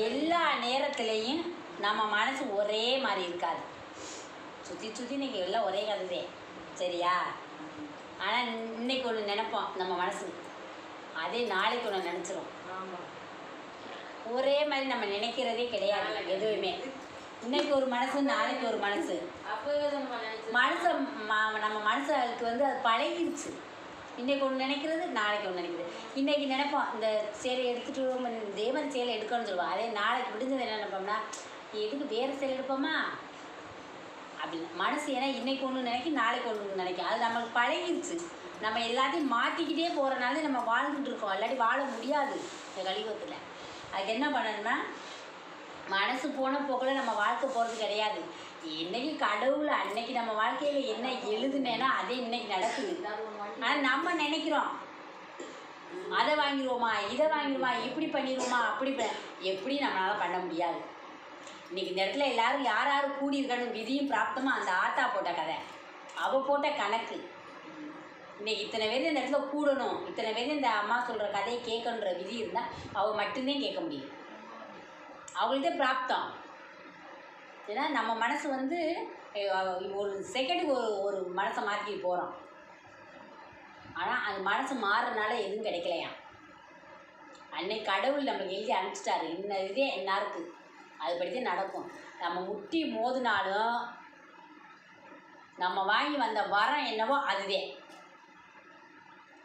எல்லா நேரத்துலேயும் நம்ம மனசு ஒரே மாதிரி இருக்காது. சுற்றி நீங்கள் எல்லாம் ஒரே கதை சரியா? ஆனால் இன்னைக்கு ஒன்று நினைப்போம் நம்ம மனசு, அதே நாளைக்கு ஒன்று நினச்சிரும். ஒரே மாதிரி நம்ம நினைக்கிறதே கிடையாது எதுவுமே. இன்னைக்கு ஒரு மனசு, நாளைக்கு ஒரு மனசு. நம்ம மனசுக்கு வந்து அது பழகிடுச்சு. இன்றைக்கி ஒன்று நினைக்கிறது, நாளைக்கு ஒன்று நினைக்கிறது. இன்றைக்கி நினைப்போம் இந்த சேலை எடுத்துகிட்டு இதே மாதிரி சேலை எடுக்கணும்னு சொல்லுவோம். அதே நாளைக்கு விடுஞ்சது என்ன நினைப்போம்னா, எதுக்கு வேறு சேலை எடுப்போமா அப்படின்னு மனசு. ஏன்னா இன்றைக்கி ஒன்று நினைக்கும், நாளைக்கு ஒன்று நினைக்கும். அது நம்மளுக்கு பழகிடுச்சு. நம்ம எல்லாத்தையும் மாற்றிக்கிட்டே போகிறனால நம்ம வாழ்ந்துட்டு இருக்கோம். இல்லாட்டி வாழ முடியாது இந்த கலியுகத்தில். அதுக்கு என்ன பண்ணணும்னா, மனசு போன போக்கில் நம்ம வாழ்க்கை போகிறது கிடையாது. இன்றைக்கி கடவுள் அன்னைக்கு நம்ம வாழ்க்கையில் என்ன எழுதுனேன்னா அதே இன்றைக்கி நடக்குது. ஆனால் நம்ம நினைக்கிறோம் அதை வாங்கிடுவோமா, இதை வாங்கிடுவோமா, இப்படி பண்ணிடுவோமா, அப்படி எப்படி நம்மளால் பண்ண முடியாது. இன்றைக்கி இந்த இடத்துல எல்லோரும் யார் யார் கூடியிருக்கான்னு விதியும் பிராப்தமாக அந்த ஆத்தா போட்ட கதை, அவள் போட்ட கணக்கு. இன்றைக்கி இத்தனை பேர் இந்த இடத்துல கூடணும், இத்தனை பேர் இந்த அம்மா சொல்கிற கதையை கேட்கணுன்ற விதி இருந்தால் அவள் மட்டும்தான் கேட்க முடியும். அவங்கள்ட்ட பிராப்தம். ஏன்னா நம்ம மனசு வந்து ஒரு செகண்டுக்கு ஒரு மனசை மாற்றிட்டு போகிறோம். ஆனால் அந்த மனசு மாறுறதுனால எதுவும் கிடைக்கலையா. அன்னைக்கு கடவுள் நம்மளுக்கு எழுதி அனுப்பிச்சிட்டாரு, இன்ன இதே என்னாருக்கு அதுபடிதான் நடக்கும். நம்ம முட்டி மோதினாலும் நம்ம வாங்கி வந்த வரம் என்னவோ அதுவே.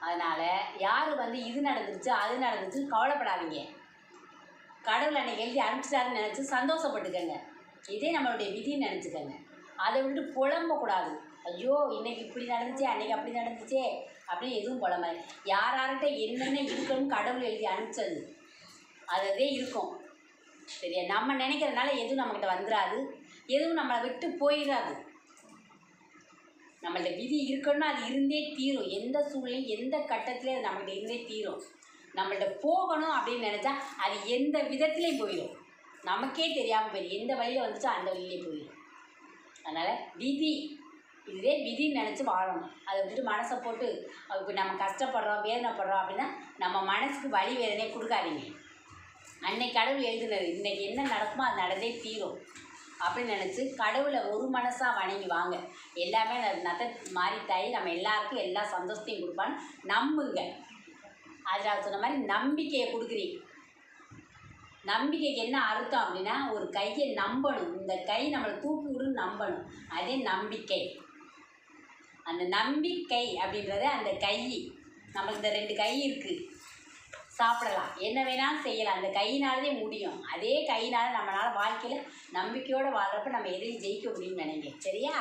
அதனால் யார் வந்து இது நடந்துருச்சு அது நடந்துச்சு கவலைப்படாதீங்க. கடவுள் அன்னைக்கு எழுதி அனுப்பிச்சிட்டாருன்னு நினச்சி சந்தோஷப்பட்டுக்கங்க. இதே நம்மளுடைய விதின்னு நினச்சிக்கங்க. அதை விட்டுட்டு புலம்பக்கூடாது. ஐயோ இன்றைக்கி இப்படி நடந்துச்சே, அன்றைக்கி அப்படி நடந்துச்சே அப்படின்னு எதுவும் புலம்பாது. யார்கிட்ட என்னென்ன இருக்கணும் கடவுள் எழுதி அனுப்பிச்சது அதே இருக்கும் சரியா? நம்ம நினைக்கிறதுனால எதுவும் நம்மக்கிட்ட வந்துடாது, எதுவும் நம்மளை விட்டு போயிடாது. நம்மள்ட்ட விதி இருக்கணும்னா அது இருந்தே தீரும். எந்த சூழ்நிலையும் எந்த கட்டத்துலேயும் அது நம்மகிட்ட இருந்தே தீரும். நம்மள்ட்ட போகணும் அப்படின்னு நினச்சா அது எந்த விதத்துலேயும் போயிடும். நமக்கே தெரியாமல் போயிடும். எந்த வழியில் வந்துச்சோ அந்த வழியிலே போயிடும். அதனால் விதி இதுவே விதின்னு நினச்சி வாழணும். அதை விட்டுட்டு மனசை போட்டு இப்போ நம்ம கஷ்டப்படுறோம் வேதனைப்படுறோம் அப்படின்னா நம்ம மனசுக்கு வலி வேதனையை கொடுக்காதீங்க. அன்னைக்கு கடவுள் எழுதுனது இன்றைக்கி என்ன நடக்குமோ அது நடந்தே தீரும் அப்படின்னு நினச்சி கடவுளை ஒரு மனசாக வணங்கி வாங்க. எல்லாமே நத்த மாறி தாயி நம்ம எல்லாருக்கும் எல்லா சந்தோஷத்தையும் கொடுப்பான்னு நம்புங்க. அதில் சொன்ன மாதிரி நம்பிக்கையை கொடுக்குறீங்க. நம்பிக்கைக்கு என்ன அர்த்தம் அப்படின்னா, ஒரு கையை நம்பணும். இந்த கை நம்மளை தூக்கி விடுன்னு நம்பணும். அதே நம்பிக்கை. அந்த நம்பிக்கை அப்படின்றத அந்த கை நம்மளுக்கு இந்த 2 கை இருக்குது, சாப்பிடலாம், என்ன வேணாலும் செய்யலாம். அந்த கையினாலே முடியும். அதே கையினால் நம்மளால் வாழ்க்கையில் நம்பிக்கையோடு வாழ்கிறப்ப நம்ம எதையும் ஜெயிக்க முடியும்னு நினைங்க. சரியா?